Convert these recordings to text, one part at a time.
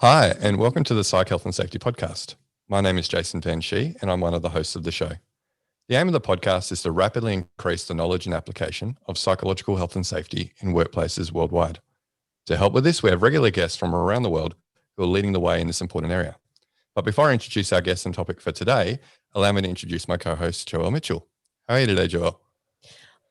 Hi, and welcome to the Psych Health and Safety Podcast. My name is Jason Van Schie, and I'm one of the hosts of the show. The aim of the podcast is to rapidly increase the knowledge and application of psychological health and safety in workplaces worldwide. To help with this, we have regular guests from around the world who are leading the way in this important area. But before I introduce our guest and topic for today, allow me to introduce my co-host, Joel Mitchell. How are you today, Joel?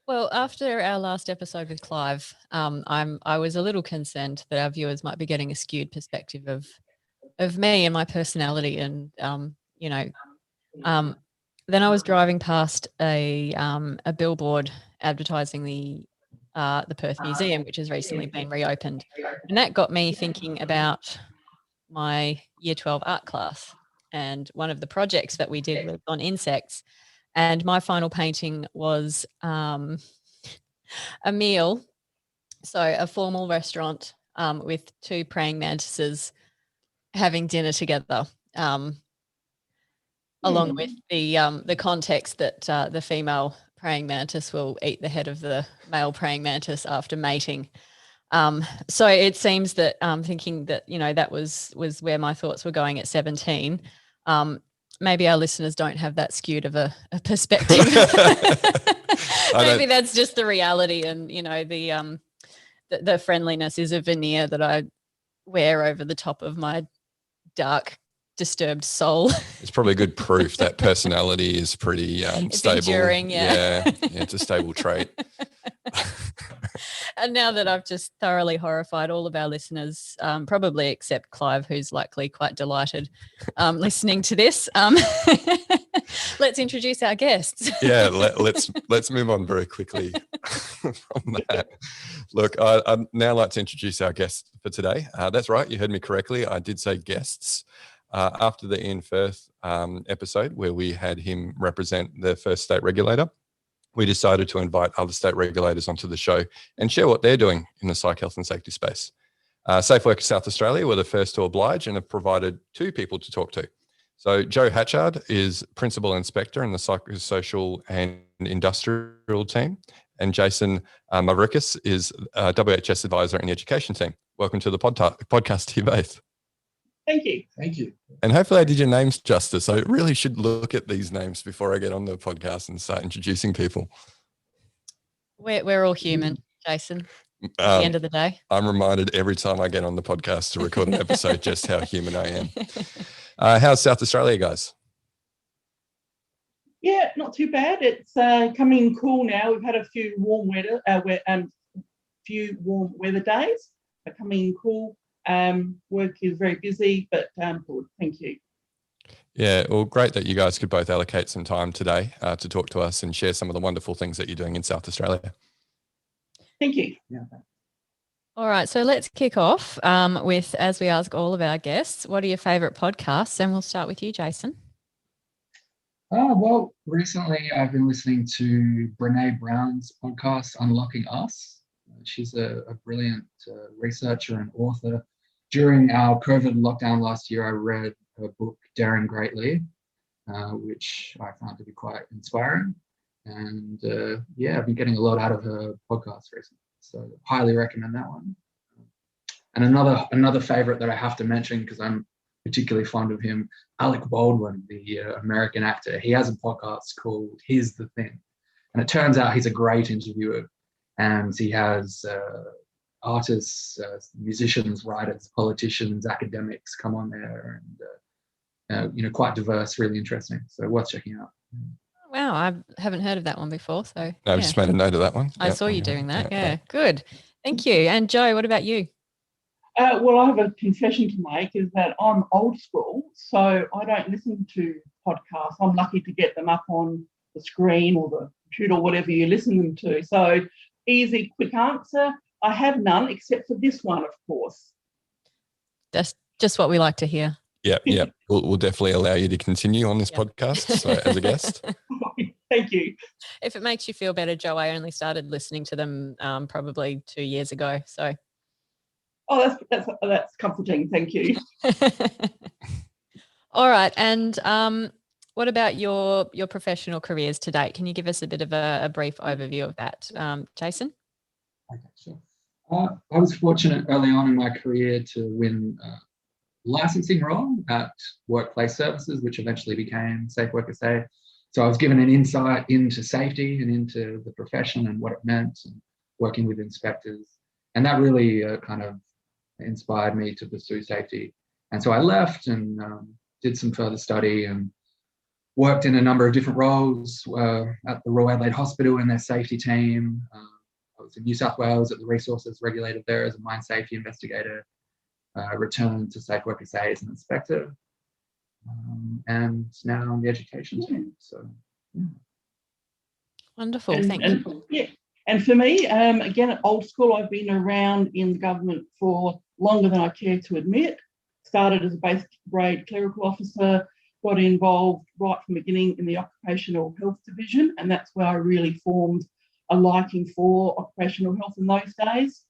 Well, after our last episode with Clive, I was a little concerned that our viewers might be getting a skewed perspective of me and my personality, and then I was driving past a billboard advertising the Perth Museum, which has recently been reopened, and that got me thinking about my Year 12 art class, and one of the projects that we did was on insects. And my final painting was a meal, so a formal restaurant with two praying mantises having dinner together, along with the context that the female praying mantis will eat the head of the male praying mantis after mating. So it seems that thinking that, that was where my thoughts were going at 17. Maybe our listeners don't have that skewed of a perspective. Maybe that's just the reality, and the friendliness is a veneer that I wear over the top of my dark, disturbed soul. It's probably good proof that personality is pretty stable. Enduring, yeah, it's a stable trait. And now that I've just thoroughly horrified all of our listeners, probably except Clive, who's likely quite delighted listening to this, let's introduce our guests. Yeah, let's move on very quickly from that. Look, I'd now like to introduce our guests for today. That's right, you heard me correctly. I did say guests. After the Ian Firth episode, where we had him represent the first state regulator, we decided to invite other state regulators onto the show and share what they're doing in the psych health and safety space. SafeWork South Australia were the first to oblige and have provided two people to talk to. So Joe Hatchard is Principal Inspector in the Psychosocial and Industrial team, and Jason Mavrikis is WHS Advisor in the Education team. Welcome to the podcast to you both. Thank you. Thank you. And hopefully I did your names justice. I really should look at these names before I get on the podcast and start introducing people. We're all human, Jason, at the end of the day. I'm reminded every time I get on the podcast to record an episode just how human I am. How's South Australia, guys? Yeah, not too bad. It's coming cool now. We've had a few warm weather days. They're coming cool. Work is very busy, but good. Thank you. Yeah, well, great that you guys could both allocate some time today to talk to us and share some of the wonderful things that you're doing in South Australia. Thank you. Yeah. All right, so let's kick off with, as we ask all of our guests, what are your favourite podcasts? And we'll start with you, Jason. Well, recently I've been listening to Brene Brown's podcast, Unlocking Us. She's a brilliant researcher and author. During our COVID lockdown last year, I read her book, Daring Greatly, which I found to be quite inspiring. And I've been getting a lot out of her podcast recently. So highly recommend that one. And another favorite that I have to mention, because I'm particularly fond of him, Alec Baldwin, the American actor. He has a podcast called Here's the Thing. And it turns out he's a great interviewer. And he has artists, musicians, writers, politicians, academics come on there, and quite diverse, really interesting. So worth checking out. Wow, I haven't heard of that one before. So no, I've just made a note of that one. I saw you doing that. Yeah, good. Thank you. And Joe, what about you? Well, I have a confession to make, is that I'm old school, so I don't listen to podcasts. I'm lucky to get them up on the screen or the computer or whatever you listen them to. So easy, quick answer. I have none except for this one, of course. That's just what we like to hear. Yeah. We'll definitely allow you to continue on this podcast as a guest. Thank you. If it makes you feel better, Joe, I only started listening to them probably 2 years ago. So. Oh, that's comforting. Thank you. All right. And what about your professional careers to date? Can you give us a bit of a brief overview of that, Jason? Okay, sure. I was fortunate early on in my career to win licensing role at Workplace Services, which eventually became SafeWork SA. So I was given an insight into safety and into the profession and what it meant, and working with inspectors. And that really kind of inspired me to pursue safety. And so I left and did some further study and worked in a number of different roles at the Royal Adelaide Hospital in their safety team. I was in New South Wales at the resources regulator there as a mine safety investigator, returned to SafeWork SA as an inspector, and now on the education team. So, yeah. Wonderful, thank you. Yeah. And for me, again, at old school, I've been around in the government for longer than I care to admit. Started as a basic grade clerical officer, got involved right from the beginning in the occupational health division, and that's where I really formed a liking for occupational health in those days.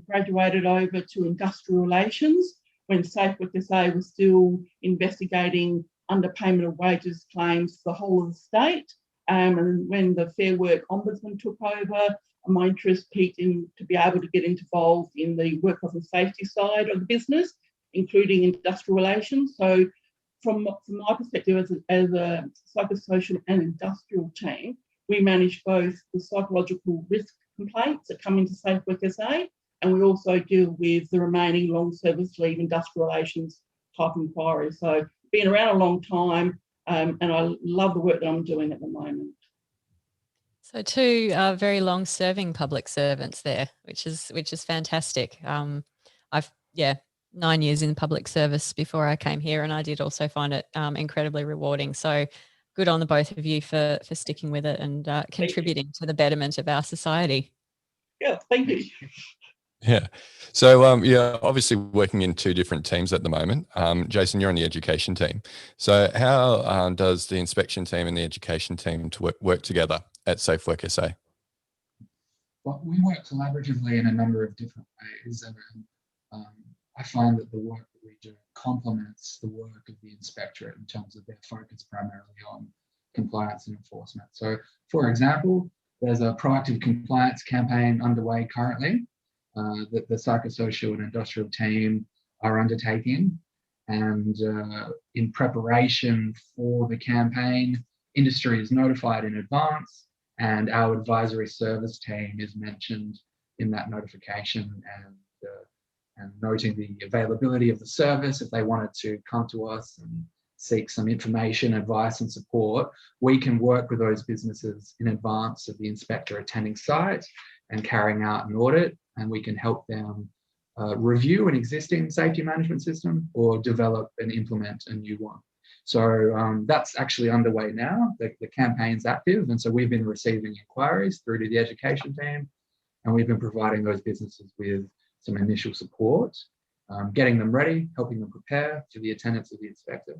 Graduated over to industrial relations when SafeWork SA was still investigating underpayment of wages claims for the whole of the state. And when the Fair Work Ombudsman took over, my interest peaked in to be able to get involved in the work health and safety side of the business, including industrial relations. So from my perspective as a psychosocial and industrial team, we manage both the psychological risk complaints that come into SafeWork SA, and we also deal with the remaining long service leave industrial relations type inquiries. So been around a long time, and I love the work that I'm doing at the moment. So two very long-serving public servants there, which is fantastic. I've 9 years in public service before I came here, and I did also find it incredibly rewarding. So good on the both of you for sticking with it and contributing to the betterment of our society. Yeah, thank you. Yeah. So, obviously working in two different teams at the moment. Jason, you're on the education team. So how does the inspection team and the education team to work together at SafeWork SA? Well, we work collaboratively in a number of different ways, and I find that the work that we do complements the work of the inspectorate in terms of their focus primarily on compliance and enforcement. So, for example, there's a proactive compliance campaign underway currently that the psychosocial and industrial team are undertaking. And in preparation for the campaign, industry is notified in advance, and our advisory service team is mentioned in that notification, and noting the availability of the service. If they wanted to come to us and seek some information, advice and support, we can work with those businesses in advance of the inspector attending site and carrying out an audit, and we can help them review an existing safety management system or develop and implement a new one. So that's actually underway now. The campaign's active, and so we've been receiving inquiries through to the education team, and we've been providing those businesses with some initial support, getting them ready, helping them prepare for the attendance of the inspector.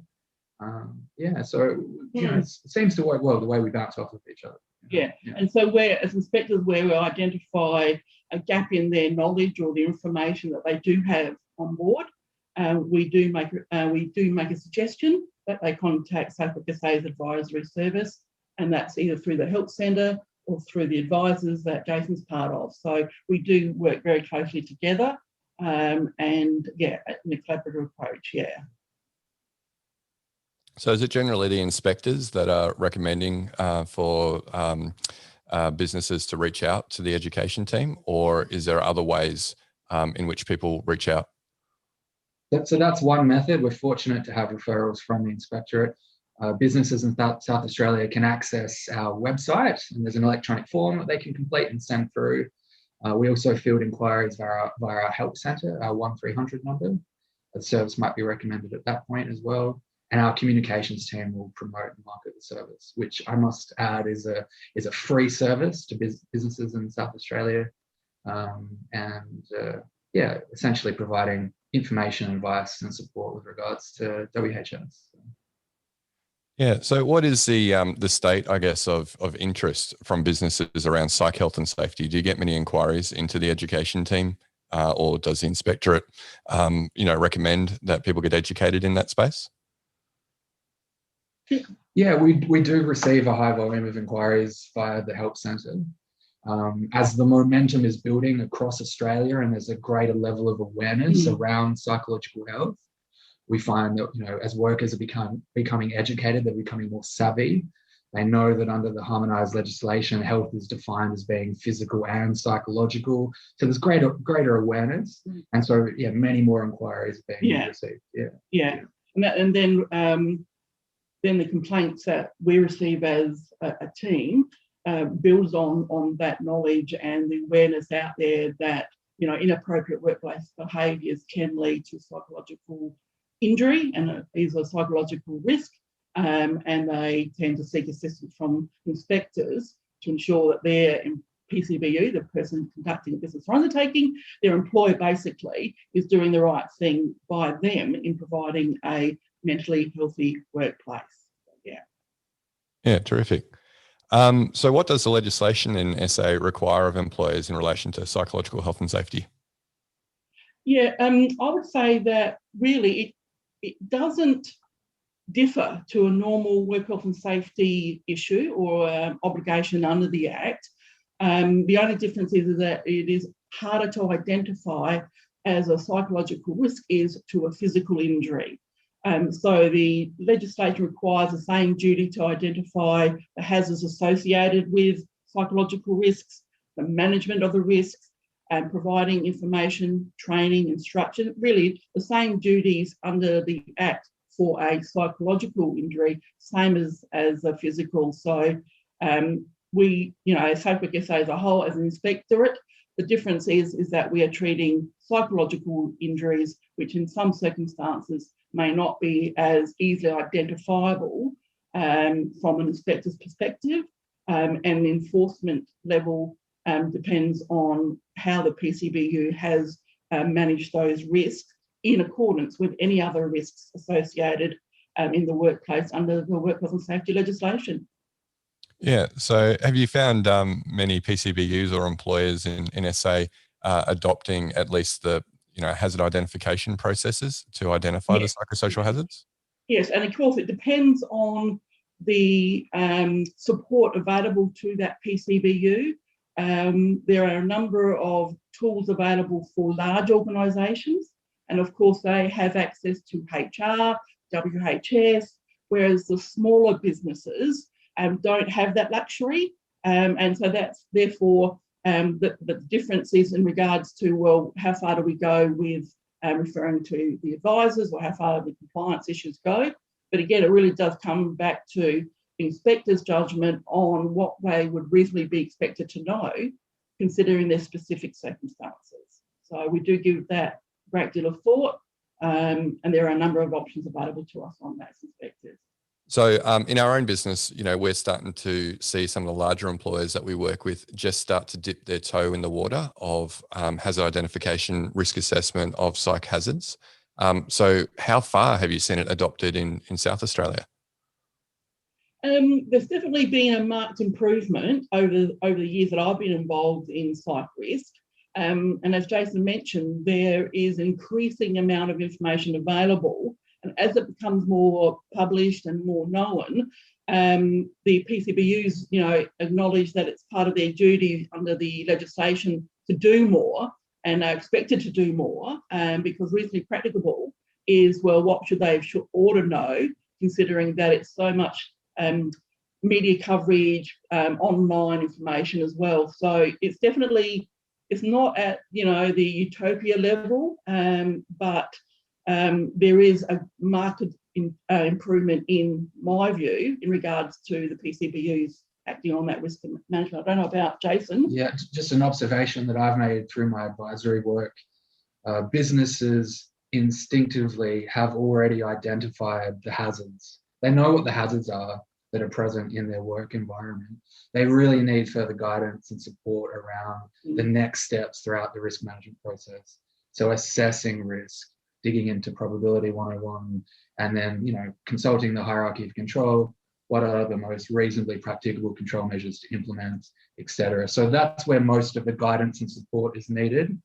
So it seems to work well the way we bounce off of each other. Yeah. And so where, as inspectors, where we identify a gap in their knowledge or the information that they do have on board, we do make a suggestion that they contact SafeWork SA's advisory service, and that's either through the help centre or through the advisors that Jason's part of. So we do work very closely together, and in a collaborative approach. So is it generally the inspectors that are recommending for businesses to reach out to the education team, or is there other ways in which people reach out? So that's one method. We're fortunate to have referrals from the inspectorate. Businesses in South Australia can access our website, and there's an electronic form that they can complete and send through. We also field inquiries via our help centre, our 1300 number. The service might be recommended at that point as well. And our communications team will promote and market the service, which I must add is a free service to businesses in South Australia, essentially providing information, advice, and support with regards to WHS. Yeah. So, what is the state, I guess, of interest from businesses around psych health and safety? Do you get many inquiries into the education team, or does the inspectorate, recommend that people get educated in that space? Yeah, we do receive a high volume of inquiries via the help centre. As the momentum is building across Australia and there's a greater level of awareness around psychological health, we find that, as workers are becoming educated, they're becoming more savvy. They know that under the harmonised legislation, health is defined as being physical and psychological. So there's greater awareness, and so many more inquiries being received. And then the complaints that we receive as a team builds on that knowledge and the awareness out there that inappropriate workplace behaviours can lead to psychological injury and is a psychological risk, and they tend to seek assistance from inspectors to ensure that their PCBU, the person conducting a business or undertaking, their employer basically is doing the right thing by them in providing a mentally healthy workplace. Yeah, terrific. So what does the legislation in SA require of employers in relation to psychological health and safety? I would say that really it doesn't differ to a normal work health and safety issue or obligation under the Act. The only difference is that it is harder to identify as a psychological risk is to a physical injury. So the legislation requires the same duty to identify the hazards associated with psychological risks, the management of the risks, and providing information, training, instruction, really the same duties under the Act for a psychological injury, same as a physical. So we, SafeWork SA as a whole, as an inspectorate, the difference is that we are treating psychological injuries, which in some circumstances may not be as easily identifiable from an inspector's perspective, and the enforcement level depends on how the PCBU has managed those risks in accordance with any other risks associated in the workplace under the work health and safety legislation. Yeah. So have you found many PCBUs or employers in SA adopting at least the hazard identification processes to identify the psychosocial hazards? Yes, and of course it depends on the support available to that PCBU. There are a number of tools available for large organisations, and of course they have access to HR, WHS, whereas the smaller businesses don't have that luxury, and so that's therefore the difference is in regards to, well, how far do we go with referring to the advisors, or how far do the compliance issues go? But again, it really does come back to the inspector's judgment on what they would reasonably be expected to know, considering their specific circumstances. So we do give that a great deal of thought, and there are a number of options available to us on that as inspectors. So in our own business, we're starting to see some of the larger employers that we work with just start to dip their toe in the water of hazard identification, risk assessment of psych hazards. So how far have you seen it adopted in South Australia? There's definitely been a marked improvement over the years that I've been involved in psych risk. And as Jason mentioned, there is an increasing amount of information available. And as it becomes more published and more known, the PCBUs, acknowledge that it's part of their duty under the legislation to do more, and are expected to do more, because reasonably practicable is, well, what should they ought to know, considering that it's so much media coverage, online information as well. So it's definitely, it's not at, the utopia level, but there is a marked improvement, in my view, in regards to the PCBUs acting on that risk management. I don't know about Jason. Yeah, just an observation that I've made through my advisory work. Businesses instinctively have already identified the hazards. They know what the hazards are that are present in their work environment. They really need further guidance and support around the next steps throughout the risk management process. So assessing risk, digging into probability 101, and then, consulting the hierarchy of control. What are the most reasonably practicable control measures to implement, etc. So that's where most of the guidance and support is needed.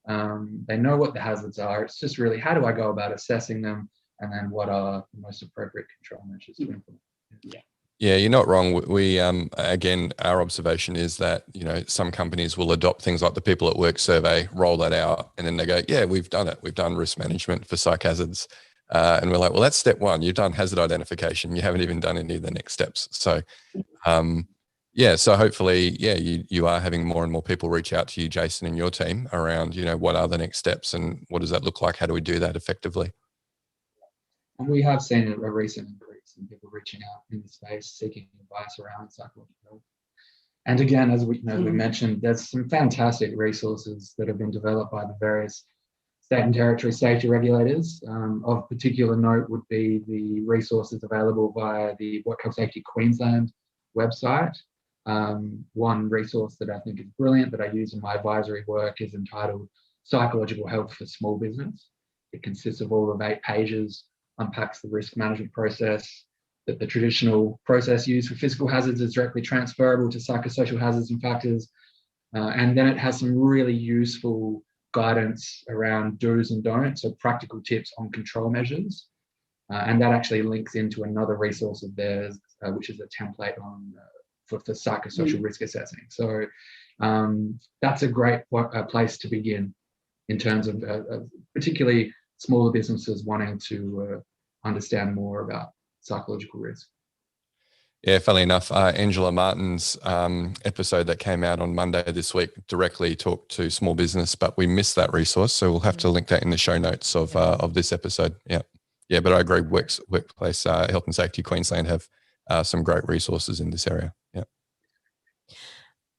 They know what the hazards are. It's just really, how do I go about assessing them, and then what are the most appropriate control measures to implement? Yeah, you're not wrong. We, again, our observation is that, some companies will adopt things like the People at Work survey, roll that out, and then they go, yeah, we've done it. We've done risk management for psych hazards. And we're like, well, that's step one. You've done hazard identification. You haven't even done any of the next steps. So, so hopefully, you are having more and more people reach out to you, Jason, and your team around, what are the next steps and what does that look like? How do we do that effectively? And we have seen a recent increase in people reaching out in the space, seeking advice around psychological health. And again, as we mentioned, there's some fantastic resources that have been developed by the various state and territory safety regulators. Of particular note would be the resources available via the Work Health Safety Queensland website. One resource that I think is brilliant that I use in my advisory work is entitled Psychological Health for Small Business. It consists of all of 8 pages, unpacks the risk management process, that the traditional process used for physical hazards is directly transferable to psychosocial hazards and factors. And then it has some really useful guidance around do's and don'ts, so practical tips on control measures. And that actually links into another resource of theirs, which is a template on for psychosocial risk assessing. So that's a great place to begin in terms of particularly smaller businesses wanting to understand more about psychological risk. Yeah, funnily enough, Angela Martin's episode that came out on Monday this week directly talked to small business, but we missed that resource, so we'll have to link that in the show notes of this episode. Yeah, but I agree. Workplace Health and Safety Queensland have some great resources in this area. Yeah.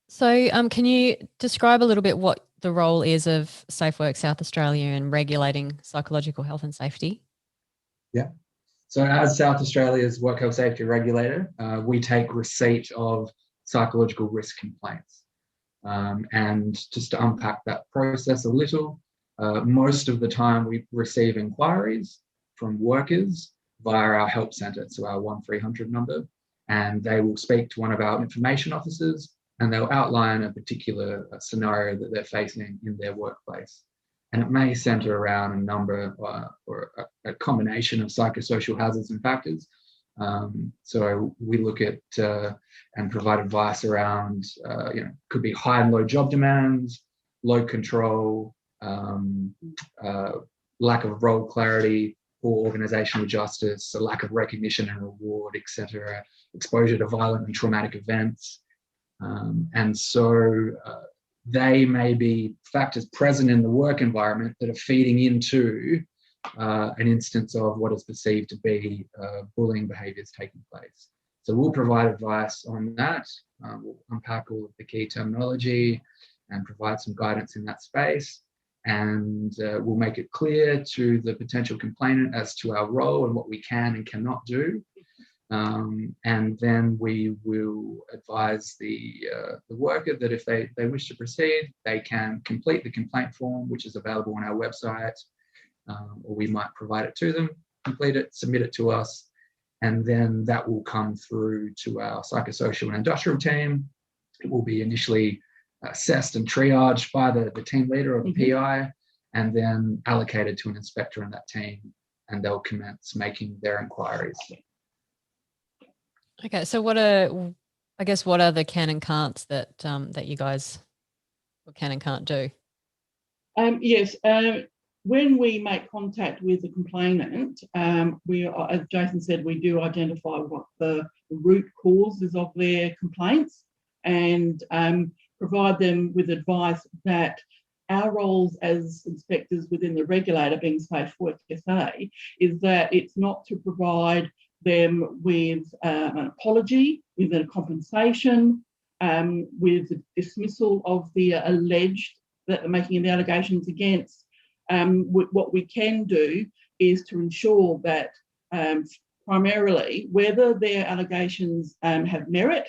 So, can you describe a little bit what the role is of SafeWork South Australia in regulating psychological health and safety? Yeah. So as South Australia's Work Health Safety Regulator, we take receipt of psychological risk complaints. And just to unpack that process a little, most of the time we receive inquiries from workers via our help centre, so our 1300 number, and they will speak to one of our information officers and they'll outline a particular scenario that they're facing in their workplace. And it may centre around a number or a combination of psychosocial hazards and factors. So we look at and provide advice around, could be high and low job demands, low control, lack of role clarity, poor organisational justice, a lack of recognition and reward, etc., exposure to violent and traumatic events. And so they may be factors present in the work environment that are feeding into an instance of what is perceived to be bullying behaviours taking place. So we'll provide advice on that. We'll unpack all of the key terminology and provide some guidance in that space. And we'll make it clear to the potential complainant as to our role and what we can and cannot do. And then we will advise the worker that if they wish to proceed, they can complete the complaint form, which is available on our website, or we might provide it to them, complete it, submit it to us, and then that will come through to our psychosocial and industrial team. It will be initially assessed and triaged by the team leader or the PI, and then allocated to an inspector in that team, and they'll commence making their inquiries. Okay, so what are the can and can'ts that you guys can and can't do? Yes, when we make contact with the complainant, we are, as Jason said, we do identify what the root causes of their complaints and provide them with advice that our roles as inspectors within the regulator, being SafeWork SA, is that it's not to provide them with an apology, with a compensation, with the dismissal of the alleged that they're making the allegations against. What we can do is to ensure that primarily whether their allegations have merit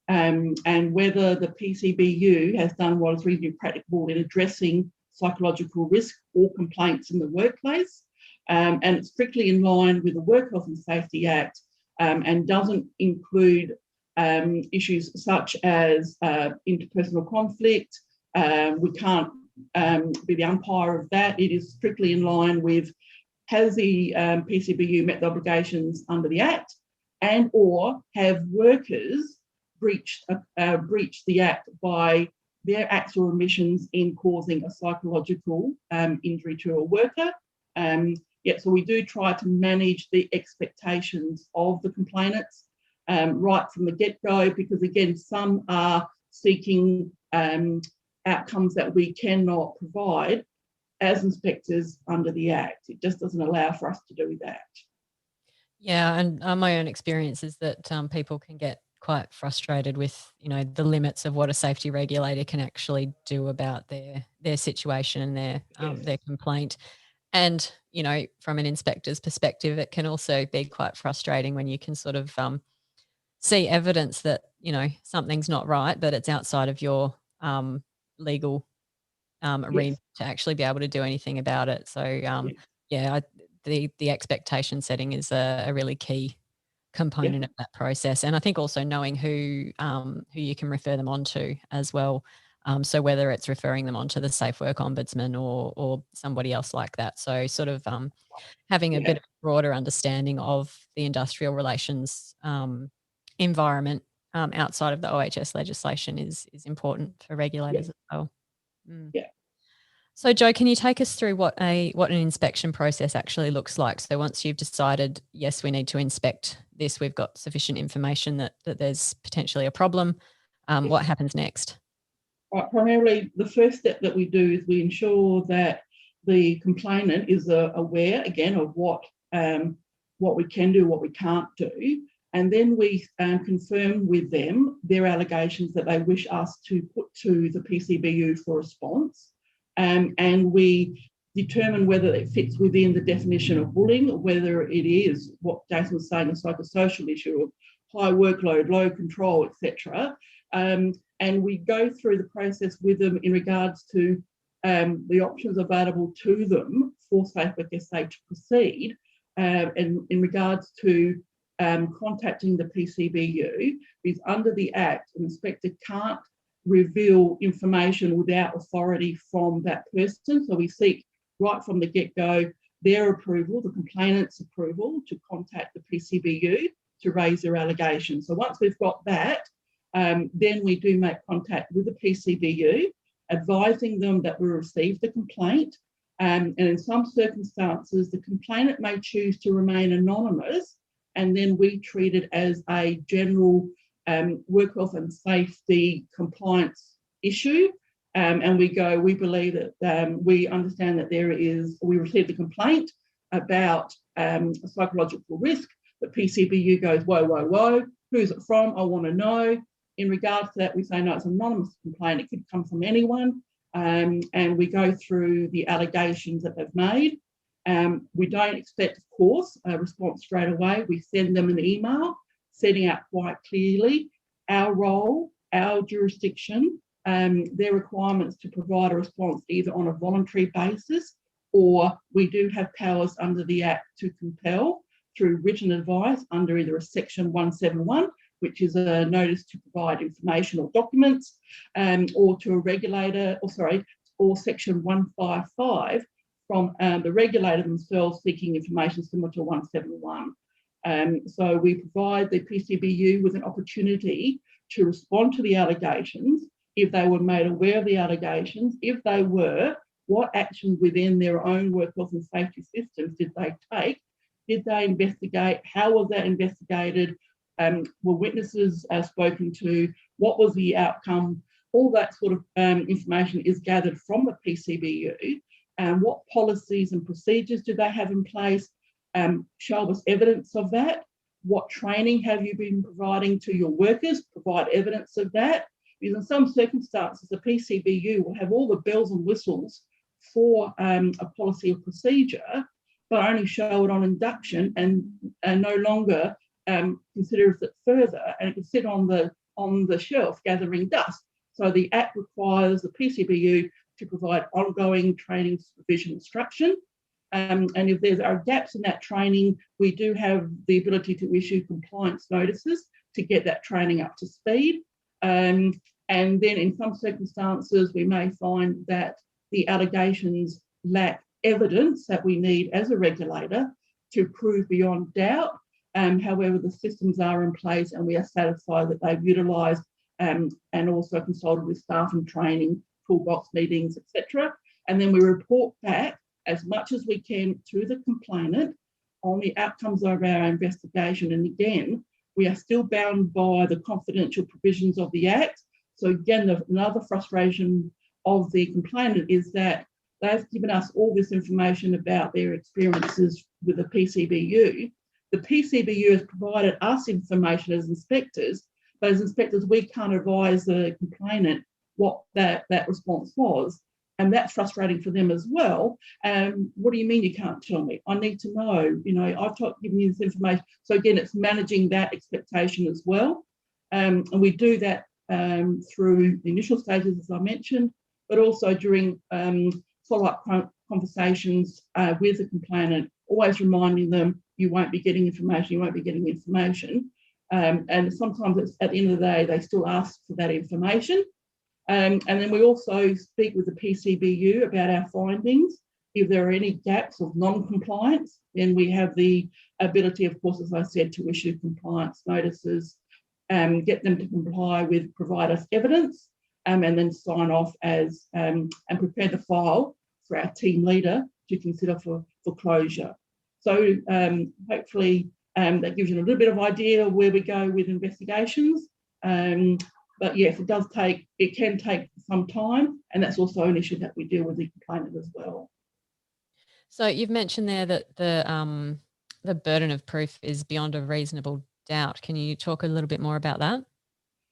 and whether the PCBU has done what is reasonably practicable in addressing psychological risk or complaints in the workplace. And it's strictly in line with the Work Health and Safety Act and doesn't include issues such as interpersonal conflict. We can't be the umpire of that. It is strictly in line with, has the PCBU met the obligations under the Act, and or have workers breached the Act by their acts or omissions in causing a psychological injury to a worker. Yeah, so we do try to manage the expectations of the complainants right from the get-go, because again, some are seeking outcomes that we cannot provide as inspectors under the Act. It just doesn't allow for us to do that. Yeah, and my own experience is that people can get quite frustrated with, you know, the limits of what a safety regulator can actually do about their situation and their complaint. And, you know, from an inspector's perspective, it can also be quite frustrating when you can sort of see evidence that, you know, something's not right, but it's outside of your legal arena to actually be able to do anything about it. So, the expectation setting is a really key component of that process. And I think also knowing who you can refer them on to as well. So whether it's referring them on to the SafeWork Ombudsman or somebody else like that. So sort of having a bit of a broader understanding of the industrial relations environment outside of the OHS legislation is important for regulators as well. Yeah. So Jo, can you take us through what an inspection process actually looks like? So once you've decided, yes, we need to inspect this, we've got sufficient information that there's potentially a problem, what happens next? Right, primarily, the first step that we do is we ensure that the complainant is aware, again, of what we can do, what we can't do, and then we confirm with them their allegations that they wish us to put to the PCBU for response, and we determine whether it fits within the definition of bullying, whether it is what Jason was saying, a psychosocial issue of high workload, low control, etc. And we go through the process with them in regards to the options available to them for SafeWork SA to proceed, and in regards to contacting the PCBU, because under the Act, an inspector can't reveal information without authority from that person. So we seek right from the get-go their approval, the complainant's approval, to contact the PCBU to raise their allegations. So once we've got that, then we do make contact with the PCBU, advising them that we received the complaint. And in some circumstances, the complainant may choose to remain anonymous, and then we treat it as a general work health and safety compliance issue. And we believe that we understand that we received a complaint about psychological risk. The PCBU goes, whoa, who's it from? I want to know. In regards to that, we say, no, it's an anonymous complaint. It could come from anyone. And we go through the allegations that they've made. We don't expect, of course, a response straight away. We send them an email setting out quite clearly our role, our jurisdiction, their requirements to provide a response either on a voluntary basis, or we do have powers under the Act to compel through written advice under either a Section 171, which is a notice to provide information or documents, or to a regulator, or Section 155 from the regulator themselves seeking information similar to 171. So we provide the PCBU with an opportunity to respond to the allegations if they were made aware of the allegations. If they were, what action within their own work health and safety systems did they take? Did they investigate? How was that investigated? Were witnesses spoken to? What was the outcome? All that sort of information is gathered from the PCBU. What policies and procedures do they have in place? Show us evidence of that. What training have you been providing to your workers? Provide evidence of that. Because in some circumstances, the PCBU will have all the bells and whistles for a policy or procedure, but only show it on induction and no longer considers it further, and it can sit on the shelf gathering dust. So the Act requires the PCBU to provide ongoing training, supervision, instruction. And if there are gaps in that training, we do have the ability to issue compliance notices to get that training up to speed. And then in some circumstances, we may find that the allegations lack evidence that we need as a regulator to prove beyond doubt. However, the systems are in place and we are satisfied that they've utilised and also consulted with staff and training, toolbox meetings, etc. And then we report back as much as we can to the complainant on the outcomes of our investigation. And again, we are still bound by the confidential provisions of the Act. So again, another frustration of the complainant is that they've given us all this information about their experiences with the PCBU. The PCBU has provided us information as inspectors, but as inspectors, we can't advise the complainant what that response was. And that's frustrating for them as well. What do you mean you can't tell me? I need to know. You know, I've given you this information. So again, it's managing that expectation as well. And we do that through the initial stages, as I mentioned, but also during follow-up conversations with the complainant, always reminding them you won't be getting information, and sometimes it's, at the end of the day, they still ask for that information. And then we also speak with the PCBU about our findings. If there are any gaps of non-compliance, then we have the ability, of course, as I said, to issue compliance notices, get them to comply with, provide us evidence, and then sign off as and prepare the file for our team leader to consider for closure. So hopefully that gives you a little bit of idea of where we go with investigations. But yes, it can take some time, and that's also an issue that we deal with the complainant as well. So you've mentioned there that the burden of proof is beyond a reasonable doubt. Can you talk a little bit more about that?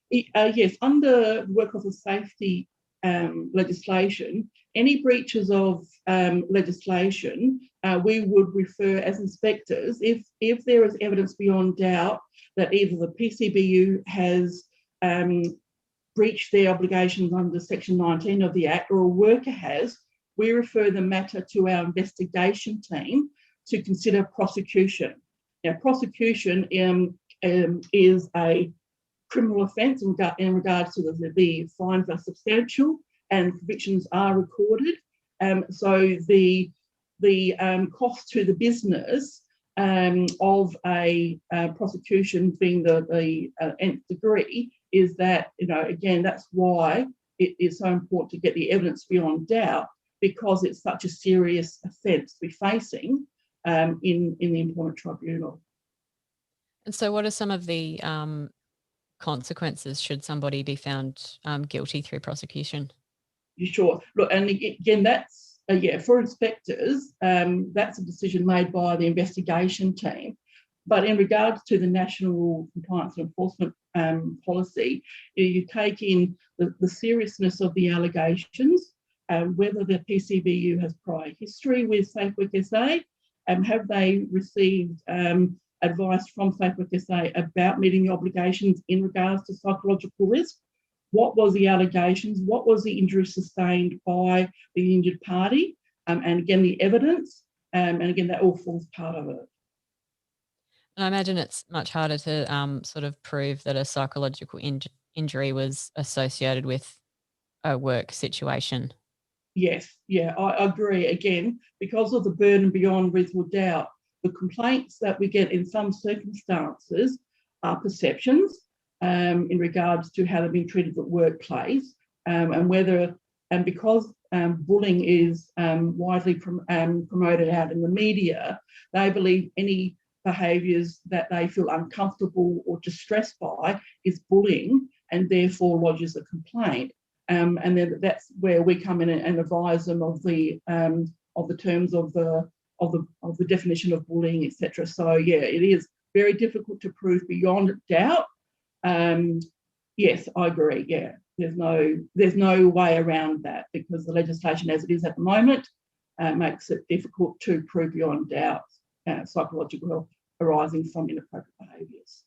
Yes, under workplace safety legislation, any breaches of legislation, we would refer as inspectors if there is evidence beyond doubt that either the PCBU has breached their obligations under Section 19 of the Act, or a worker has, we refer the matter to our investigation team to consider prosecution. Now, prosecution is a criminal offence in regards to the fines are substantial and convictions are recorded. So the cost to the business of a prosecution being the nth degree is that, again, that's why it is so important to get the evidence beyond doubt, because it's such a serious offence to be facing in the employment tribunal. And so what are some of the consequences should somebody be found guilty through prosecution? Sure. Look, and again, that's, for inspectors, that's a decision made by the investigation team. But in regards to the National Compliance and Enforcement Policy, you take in the seriousness of the allegations, whether the PCBU has prior history with SafeWork SA, have they received advice from SafeWork SA about meeting the obligations in regards to psychological risk? What was the allegations? What was the injury sustained by the injured party? And again, the evidence, and again, that all forms part of it. And I imagine it's much harder to sort of prove that a psychological injury was associated with a work situation. Yes, yeah, I agree. Again, because of the burden beyond reasonable doubt, the complaints that we get in some circumstances are perceptions in regards to how they've been treated at the workplace, and whether, and because bullying is widely promoted out in the media, they believe any behaviours that they feel uncomfortable or distressed by is bullying, and therefore lodges a complaint. And then that's where we come in and advise them of the terms of the definition of bullying, etc. So yeah, it is very difficult to prove beyond doubt. Yes, I agree. Yeah, there's no way around that, because the legislation as it is at the moment makes it difficult to prove beyond doubt psychological arising from inappropriate behaviours.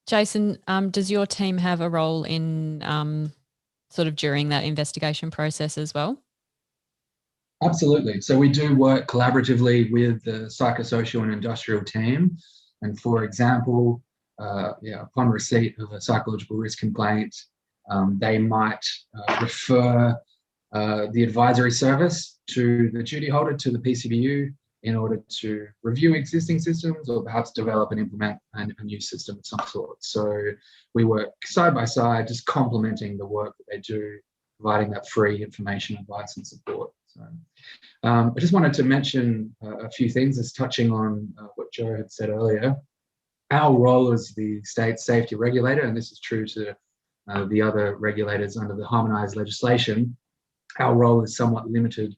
Jason, does your team have a role in sort of during that investigation process as well? Absolutely. So we do work collaboratively with the psychosocial and industrial team. And for example, upon receipt of a psychological risk complaint, they might refer the advisory service to the duty holder, to the PCBU, in order to review existing systems or perhaps develop and implement a new system of some sort. So we work side by side, just complementing the work that they do, providing that free information, advice and support. So I just wanted to mention a few things as touching on what Joe had said earlier. Our role as the state safety regulator, and this is true to the other regulators under the harmonised legislation, our role is somewhat limited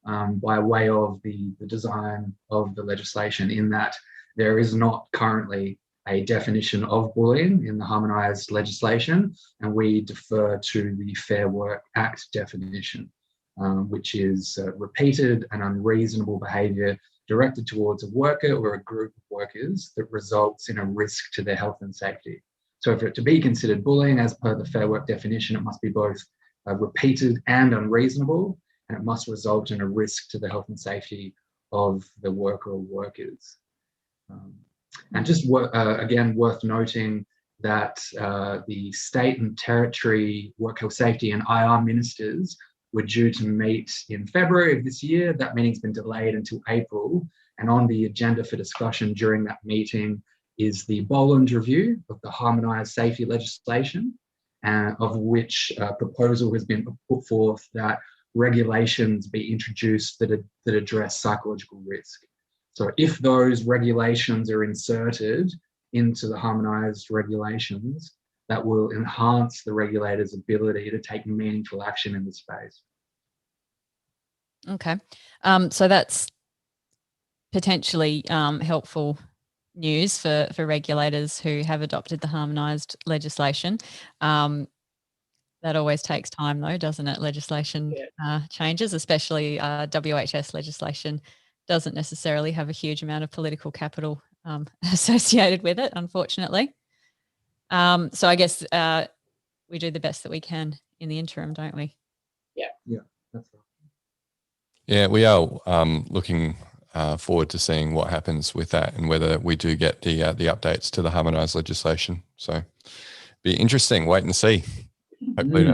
by way of the design of the legislation, in that there is not currently a definition of bullying in the harmonised legislation, and we defer to the Fair Work Act definition, which is repeated and unreasonable behaviour directed towards a worker or a group of workers that results in a risk to their health and safety. So for it to be considered bullying as per the Fair Work definition, it must be both repeated and unreasonable, and it must result in a risk to the health and safety of the worker or workers. And just again, worth noting that the state and territory work health safety and IR ministers were due to meet in February of this year. That meeting's been delayed until April, and on the agenda for discussion during that meeting is the Boland review of the harmonised safety legislation, of which proposal has been put forth that regulations be introduced that address psychological risk. So if those regulations are inserted into the harmonised regulations, that will enhance the regulator's ability to take meaningful action in the space. Okay. So that's potentially helpful news for regulators who have adopted the harmonised legislation. That always takes time though, doesn't it? Legislation changes, especially WHS legislation doesn't necessarily have a huge amount of political capital associated with it, unfortunately. So I guess we do the best that we can in the interim, don't we? Yeah, that's right. Yeah, we are looking forward to seeing what happens with that and whether we do get the updates to the harmonised legislation. So be interesting. Wait and see. Hopefully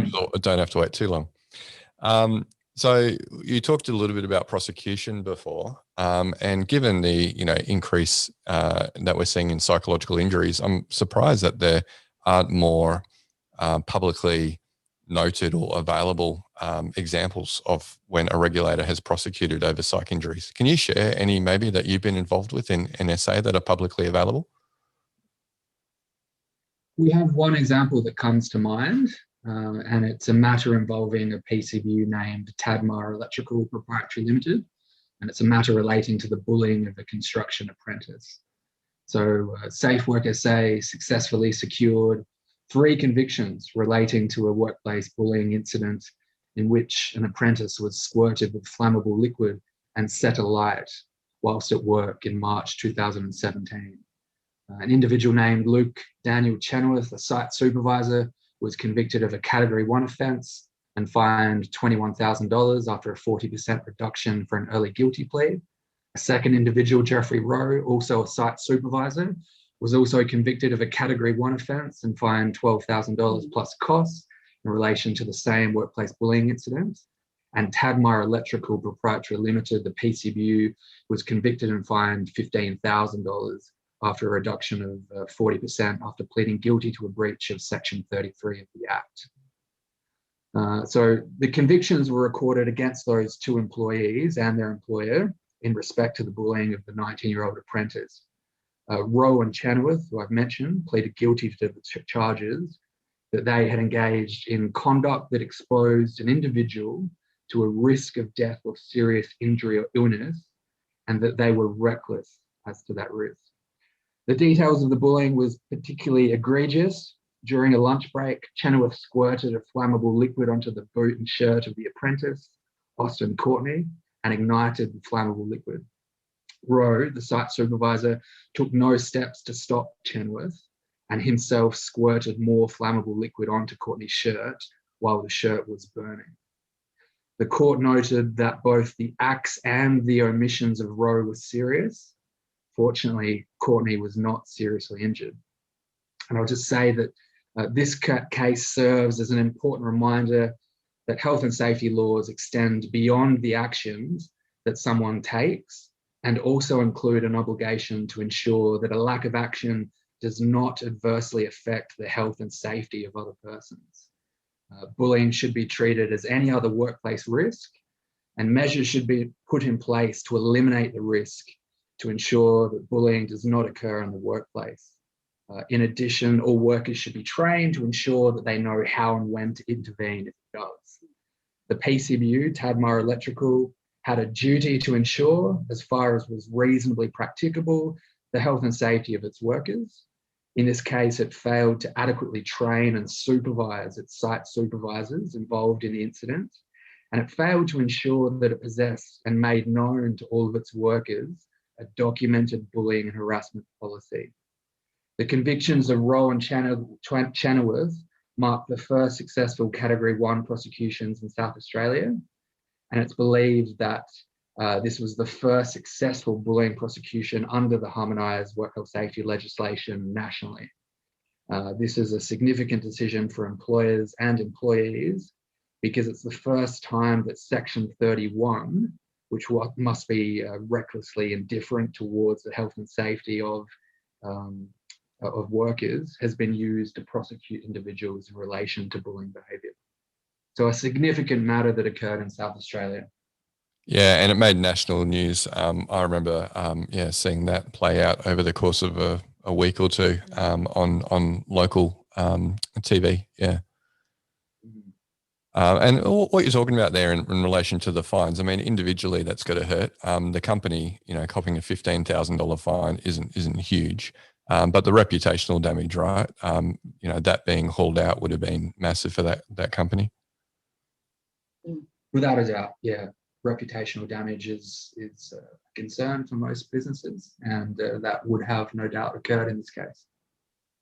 don't have to wait too long. So you talked a little bit about prosecution before, and given the increase that we're seeing in psychological injuries, I'm surprised that there aren't more publicly noted or available examples of when a regulator has prosecuted over psych injuries. Can you share any maybe that you've been involved with in SA that are publicly available? We have one example that comes to mind, and it's a matter involving a PCBU named Tadmar Electrical Proprietary Limited, and it's a matter relating to the bullying of a construction apprentice. So SafeWork SA successfully secured 3 convictions relating to a workplace bullying incident in which an apprentice was squirted with flammable liquid and set alight whilst at work in March 2017. An individual named Luke Daniel Chenoweth, a site supervisor, was convicted of a Category 1 offence and fined $21,000 after a 40% reduction for an early guilty plea. A second individual, Jeffrey Rowe, also a site supervisor, was also convicted of a Category 1 offence and fined $12,000 plus costs in relation to the same workplace bullying incident. And Tadmar Electrical Proprietary Limited, the PCBU, was convicted and fined $15,000 after a reduction of 40% after pleading guilty to a breach of Section 33 of the Act. So the convictions were recorded against those 2 employees and their employer in respect to the bullying of the 19-year-old apprentice. Rowe and Chenoweth, who I've mentioned, pleaded guilty to the charges that they had engaged in conduct that exposed an individual to a risk of death or serious injury or illness, and that they were reckless as to that risk. The details of the bullying was particularly egregious. During a lunch break, Chenoweth squirted a flammable liquid onto the boot and shirt of the apprentice, Austin Courtney, and ignited the flammable liquid. Rowe, the site supervisor, took no steps to stop Chenoweth and himself squirted more flammable liquid onto Courtney's shirt while the shirt was burning. The court noted that both the acts and the omissions of Rowe were serious. Fortunately, Courtney was not seriously injured. And I'll just say that this case serves as an important reminder that health and safety laws extend beyond the actions that someone takes and also include an obligation to ensure that a lack of action does not adversely affect the health and safety of other persons. Bullying should be treated as any other workplace risk, and measures should be put in place to eliminate the risk to ensure that bullying does not occur in the workplace. In addition, all workers should be trained to ensure that they know how and when to intervene if it does. The PCBU, Tadmar Electrical, had a duty to ensure, as far as was reasonably practicable, the health and safety of its workers. In this case, it failed to adequately train and supervise its site supervisors involved in the incident, and it failed to ensure that it possessed and made known to all of its workers a documented bullying and harassment policy. The convictions of Rowe and Chenoweth marked the first successful Category 1 prosecutions in South Australia, and it's believed that this was the first successful bullying prosecution under the harmonised work health safety legislation nationally. This is a significant decision for employers and employees because it's the first time that Section 31, which must be recklessly indifferent towards the health and safety of workers, has been used to prosecute individuals in relation to bullying behaviour. So a significant matter that occurred in South Australia. Yeah, and it made national news. I remember, seeing that play out over the course of a week or two on local TV. Yeah. And what you're talking about there in relation to the fines, I mean, individually that's got to hurt. The company, copping a $15,000 fine isn't huge, but the reputational damage, right? That being hauled out would have been massive for that company. Without a doubt, yeah. Reputational damage is a concern for most businesses, and that would have no doubt occurred in this case.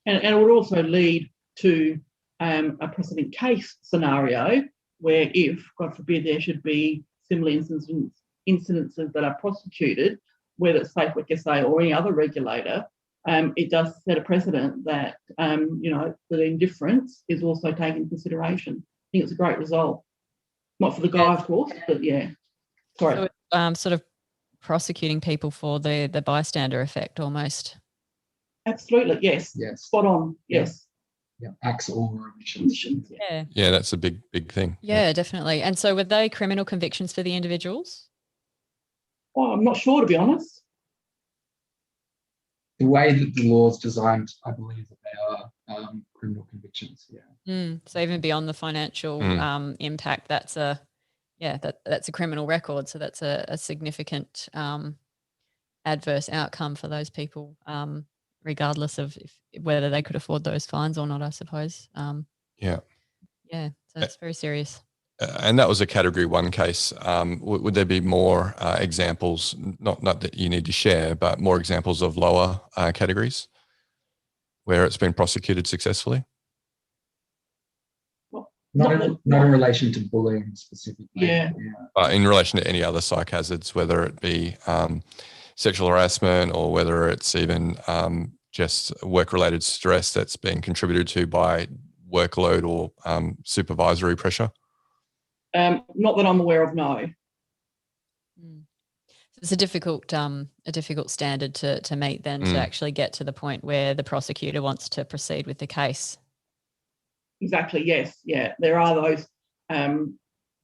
And it would also lead to a precedent case scenario where if, God forbid, there should be similar incidences that are prosecuted, whether it's SafeWork SA or any other regulator, it does set a precedent that, the indifference is also taken into consideration. I think it's a great result. Not for the guy, of course, but yeah. Sorry. So, sort of prosecuting people for the bystander effect almost. Absolutely, yes. Yes. Spot on, yes. Yeah, acts or omissions. Yeah. Yeah, that's a big thing. Yeah, definitely. And so were they criminal convictions for the individuals? Well, I'm not sure, to be honest. The way that the law is designed, I believe that they are criminal convictions, yeah. So even beyond the financial impact, that's a criminal record. So that's a significant adverse outcome for those people, regardless of whether they could afford those fines or not, I suppose. Yeah. Yeah, so it's very serious. And that was a Category 1 case. Would there be more examples, not that you need to share, but more examples of lower categories where it's been prosecuted successfully? Not in relation to bullying specifically. Yeah. In relation to any other psych hazards, whether it be sexual harassment or whether it's even just work-related stress that's being contributed to by workload or supervisory pressure? Not that I'm aware of, no. It's a difficult standard to meet then to actually get to the point where the prosecutor wants to proceed with the case. Exactly, yes. Yeah, there are those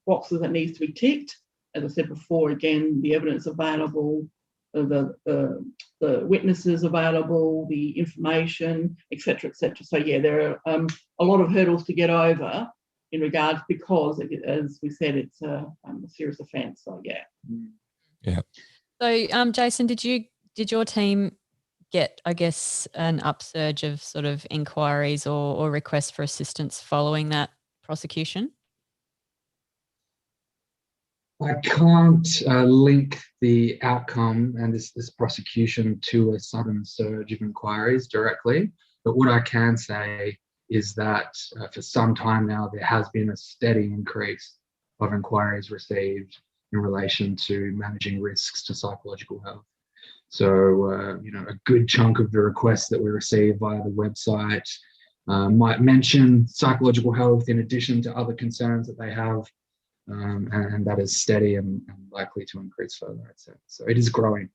boxes that needs to be ticked. As I said before, again, the evidence available, the witnesses available, the information, et cetera, et cetera. So, yeah, there are a lot of hurdles to get over in regards because, as we said, it's a serious offence. So, yeah. Yeah. So, Jason, did your team get, I guess, an upsurge of sort of inquiries or requests for assistance following that prosecution? I can't link the outcome and this prosecution to a sudden surge of inquiries directly, but what I can say is that for some time now there has been a steady increase of inquiries received in relation to managing risks to psychological health. So, a good chunk of the requests that we receive via the website might mention psychological health in addition to other concerns that they have, and that is steady and likely to increase further, I'd say. So it is growing.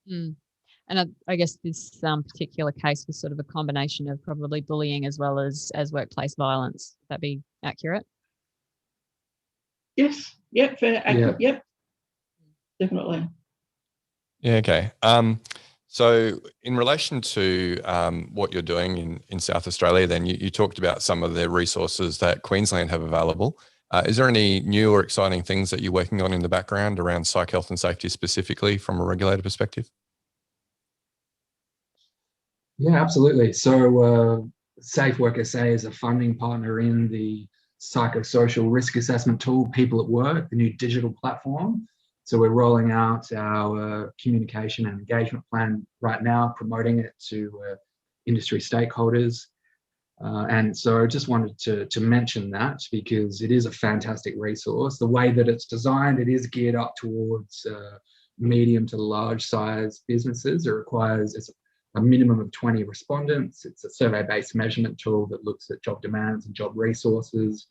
And I guess this particular case was sort of a combination of probably bullying as well as workplace violence. Would that be accurate? Yes. Yep. Fair. Accurate. Yeah. Yep. definitely. Yeah, okay. So in relation to what you're doing in South Australia, then you talked about some of the resources that Queensland have available. Is there any new or exciting things that you're working on in the background around psych health and safety specifically from a regulator perspective? Yeah, absolutely. So SafeWork SA is a funding partner in the psychosocial risk assessment tool, People at Work, the new digital platform. So we're rolling out our communication and engagement plan right now, promoting it to industry stakeholders. And so I just wanted to mention that because it is a fantastic resource. The way that it's designed, it is geared up towards medium to large size businesses. It requires a minimum of 20 respondents. It's a survey-based measurement tool that looks at job demands and job resources.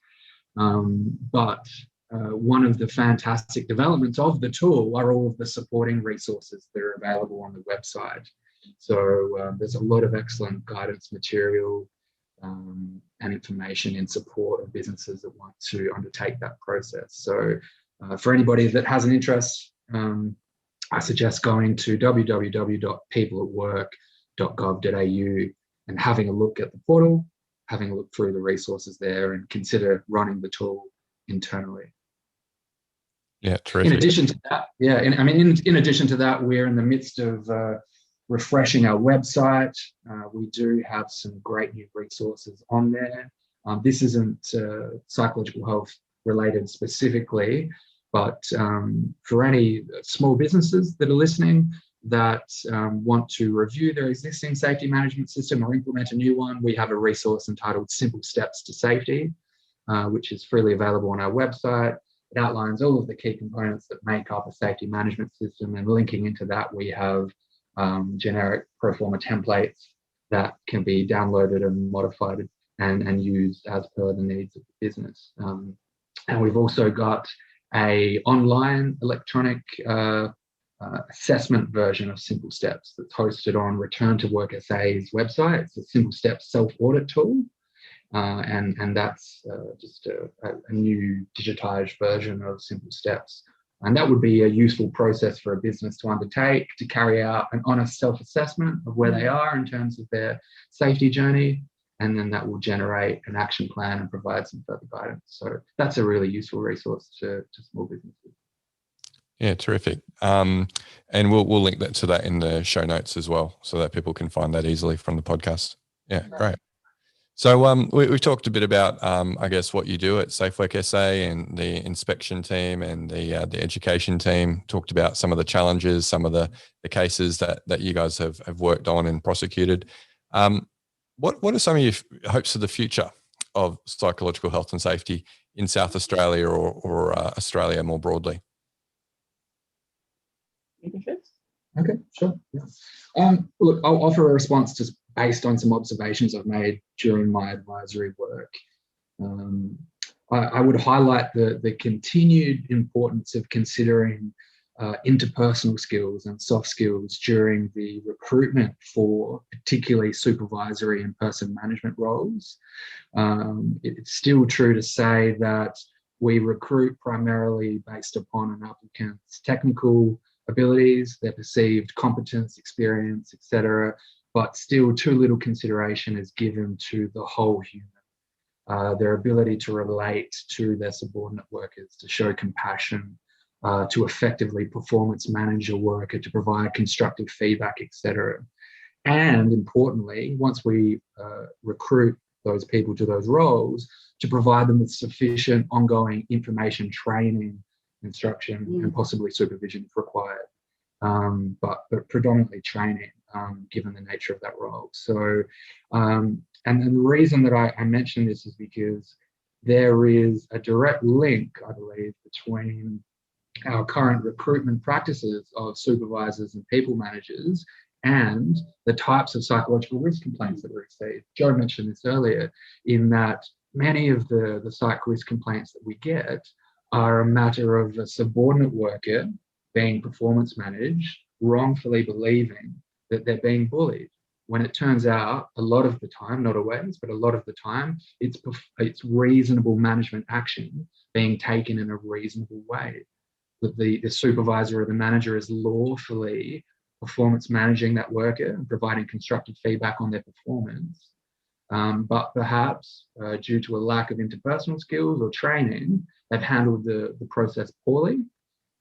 But one of the fantastic developments of the tool are all of the supporting resources that are available on the website. So there's a lot of excellent guidance material and information in support of businesses that want to undertake that process. So for anybody that has an interest, I suggest going to www.peopleatwork.gov.au and having a look at the portal, having a look through the resources there, and consider running the tool internally. Yeah, terrific. In addition to that, in addition to that, we're in the midst of refreshing our website. We do have some great new resources on there. This isn't psychological health related specifically, but for any small businesses that are listening that want to review their existing safety management system or implement a new one, we have a resource entitled Simple Steps to Safety, which is freely available on our website. It outlines all of the key components that make up a safety management system, and linking into that, we have generic pro forma templates that can be downloaded and modified and used as per the needs of the business. And we've also got an online electronic assessment version of Simple Steps that's hosted on Return to Work SA's website. It's a Simple Steps self-audit tool. And that's just a new digitized version of Simple Steps. And that would be a useful process for a business to undertake, to carry out an honest self-assessment of where they are in terms of their safety journey. And then that will generate an action plan and provide some further guidance. So that's a really useful resource to small businesses. Yeah, terrific. And we'll link that to that in the show notes as well, so that people can find that easily from the podcast. Yeah, great. So we've talked a bit about, I guess, what you do at SafeWork SA and the inspection team and the education team. Talked about some of the challenges, some of the cases that you guys have worked on and prosecuted. What are some of your hopes for the future of psychological health and safety in South Australia or Australia more broadly? Okay, sure. Yeah. Look, I'll offer a response just based on some observations I've made during my advisory work. I would highlight the continued importance of considering interpersonal skills and soft skills during the recruitment for particularly supervisory and person management roles. It's still true to say that we recruit primarily based upon an applicant's technical abilities, their perceived competence, experience, etc., but still too little consideration is given to the whole human, their ability to relate to their subordinate workers, to show compassion, to effectively performance manage a worker, to provide constructive feedback, etc. And importantly, once we recruit those people to those roles, to provide them with sufficient ongoing information, training, instruction, and possibly supervision if required, but predominantly training, given the nature of that role. So, and the reason that I mention this is because there is a direct link, I believe, between our current recruitment practices of supervisors and people managers and the types of psychological risk complaints that we receive. Joe mentioned this earlier, in that many of the psych risk complaints that we get are a matter of a subordinate worker being performance managed, wrongfully believing that they're being bullied, when it turns out a lot of the time, not always, but a lot of the time, it's reasonable management action being taken in a reasonable way. the supervisor or the manager is lawfully performance managing that worker and providing constructive feedback on their performance. But perhaps due to a lack of interpersonal skills or training, they've handled the process poorly,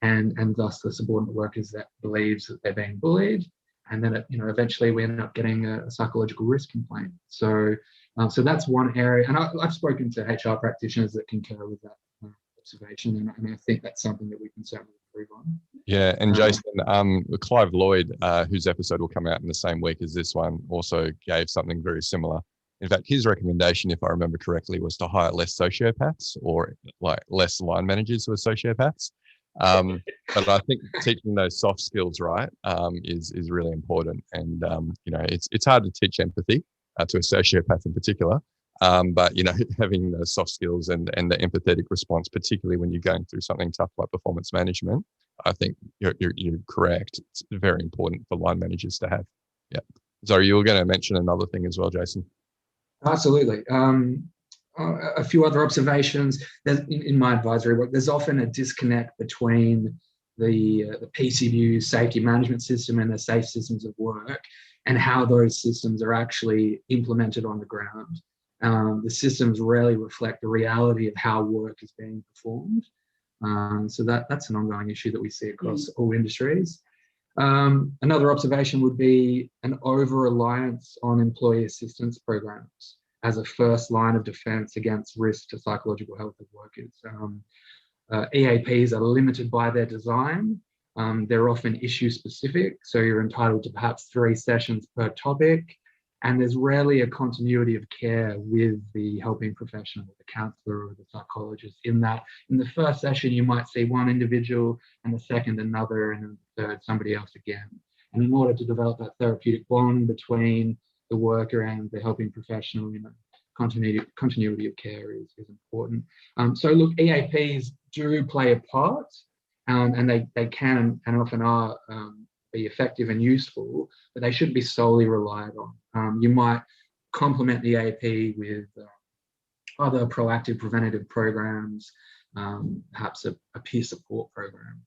and thus the subordinate workers that believes that they're being bullied, and then eventually we end up getting a psychological risk complaint. So that's one area, and I've spoken to HR practitioners that concur with that observation, and I think that's something that we can certainly improve on. Yeah, and Jason, Clive Lloyd, whose episode will come out in the same week as this one, also gave something very similar. In fact, his recommendation, if I remember correctly, was to hire less sociopaths, or like less line managers who are sociopaths. But I think teaching those soft skills right is really important. And it's hard to teach empathy to a sociopath in particular. But having the soft skills and the empathetic response, particularly when you're going through something tough like performance management, I think you're correct. It's very important for line managers to have. Yeah. Sorry, you were going to mention another thing as well, Jason. Absolutely. A few other observations. In my advisory work, there's often a disconnect between the PCBU safety management system and the safe systems of work, and how those systems are actually implemented on the ground. The systems rarely reflect the reality of how work is being performed. So that's an ongoing issue that we see across all industries. Another observation would be an over-reliance on employee assistance programs as a first line of defense against risk to psychological health of workers. EAPs are limited by their design. They're often issue specific, so you're entitled to perhaps 3 sessions per topic, and there's rarely a continuity of care with the helping professional, the counsellor or the psychologist, in that in the first session you might see one individual, and the second another, and then the third somebody else again. And in order to develop that therapeutic bond between the worker and the helping professional, continuity of care is important. So look, EAPs do play a part, and they can and often are be effective and useful, but they shouldn't be solely relied on. You might complement the EAP with other proactive preventative programs, perhaps a peer support program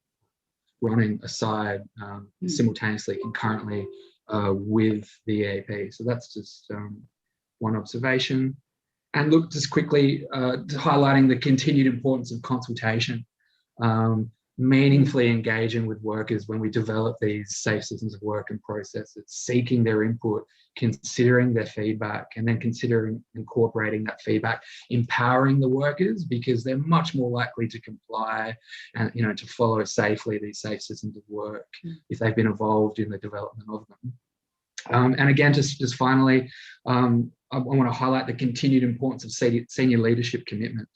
running aside simultaneously, concurrently with the EAP. So that's just one observation. And look, just quickly highlighting the continued importance of consultation. Meaningfully engaging with workers when we develop these safe systems of work and processes, seeking their input, considering their feedback, and then considering incorporating that feedback, empowering the workers, because they're much more likely to comply and to follow safely these safe systems of work if they've been involved in the development of them. And again, just finally, I want to highlight the continued importance of senior leadership commitment.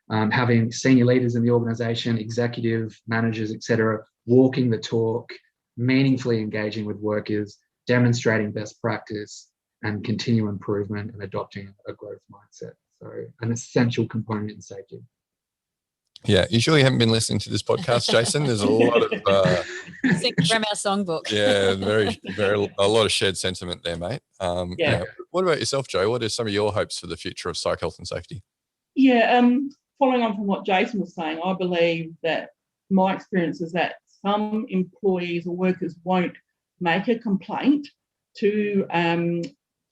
Having senior leaders in the organisation, executive managers, etc., walking the talk, meaningfully engaging with workers, demonstrating best practice, and continue improvement and adopting a growth mindset. So an essential component in safety. Yeah, you surely haven't been listening to this podcast, Jason. There's a lot of from our songbook. Yeah, a lot of shared sentiment there, mate. What about yourself, Joe? What are some of your hopes for the future of psych health and safety? Yeah, following on from what Jason was saying, I believe that my experience is that some employees or workers won't make a complaint to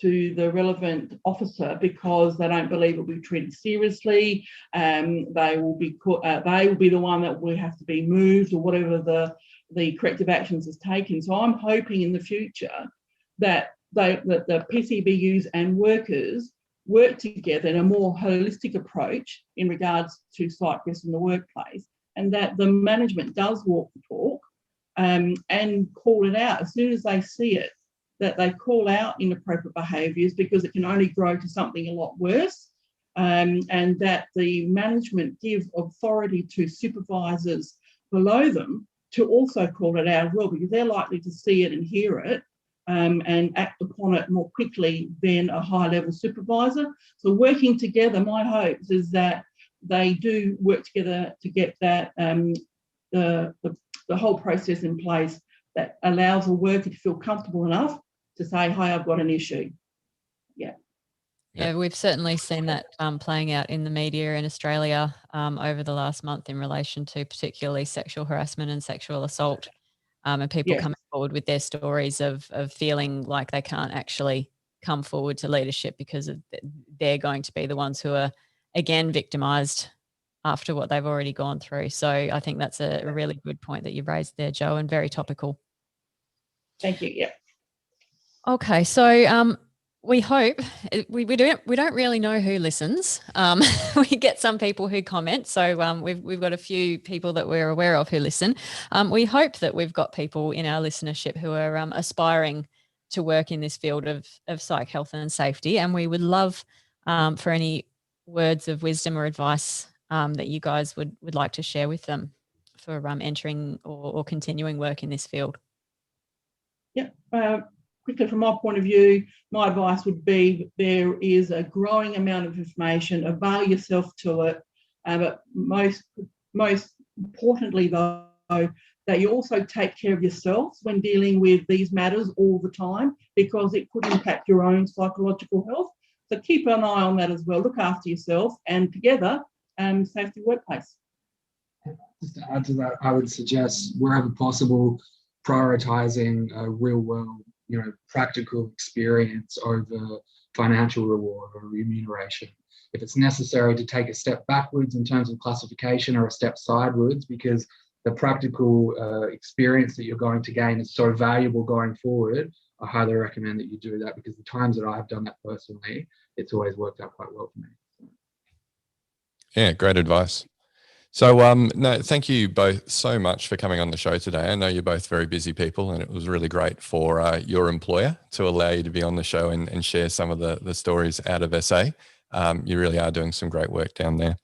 the relevant officer because they don't believe it will be treated seriously. They will be the one that will have to be moved, or whatever the corrective actions is taken. So I'm hoping in the future that the PCBUs and workers work together in a more holistic approach in regards to psych risk in the workplace, and that the management does walk the talk and call it out as soon as they see it, that they call out inappropriate behaviours, because it can only grow to something a lot worse, and that the management give authority to supervisors below them to also call it out as well, because they're likely to see it and hear it and act upon it more quickly than a high-level supervisor. So working together, my hopes is that they do work together to get that the whole process in place that allows a worker to feel comfortable enough to say, "Hey, I've got an issue." Yeah. Yeah, we've certainly seen that playing out in the media in Australia over the last month in relation to particularly sexual harassment and sexual assault, and people coming forward with their stories of feeling like they can't actually come forward to leadership because they're going to be the ones who are again victimised after what they've already gone through. So I think that's a really good point that you've raised there, Jo, and very topical. Thank you. Yeah. Okay, so we hope we don't really know who listens. We get some people who comment, so we've got a few people that we're aware of who listen. We hope that we've got people in our listenership who are aspiring to work in this field of psych health and safety, and we would love for any words of wisdom or advice that you guys would like to share with them for entering or continuing work in this field. Yeah. Quickly, from my point of view, my advice would be there is a growing amount of information. Avail yourself to it. But most importantly, though, that you also take care of yourself when dealing with these matters all the time, because it could impact your own psychological health. So keep an eye on that as well. Look after yourself, and together, safety workplace. Just to add to that, I would suggest wherever possible, prioritising a real-world, practical experience over financial reward or remuneration. If it's necessary to take a step backwards in terms of classification or a step sidewards, because the practical experience that you're going to gain is so valuable going forward, I highly recommend that you do that, because the times that I have done that personally, it's always worked out quite well for me. Yeah, great advice. So, no, thank you both so much for coming on the show today. I know you're both very busy people, and it was really great for your employer to allow you to be on the show and share some of the stories out of SA. You really are doing some great work down there.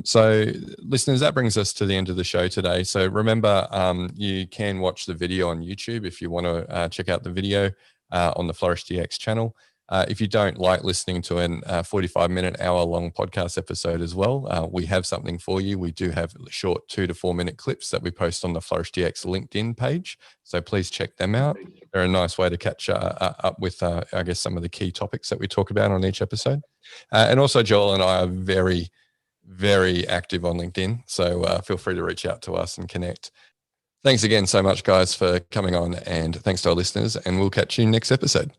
So listeners, that brings us to the end of the show today. So remember, you can watch the video on YouTube if you want to check out the video on the Flourish DX channel. If you don't like listening to an 45-minute, hour-long podcast episode as well, we have something for you. We do have short 2 to 4 minute clips that we post on the Flourish DX LinkedIn page. So please check them out. They're a nice way to catch up with, I guess, some of the key topics that we talk about on each episode. And also, Joel and I are very, very active on LinkedIn. So feel free to reach out to us and connect. Thanks again so much, guys, for coming on. And thanks to our listeners. And we'll catch you next episode.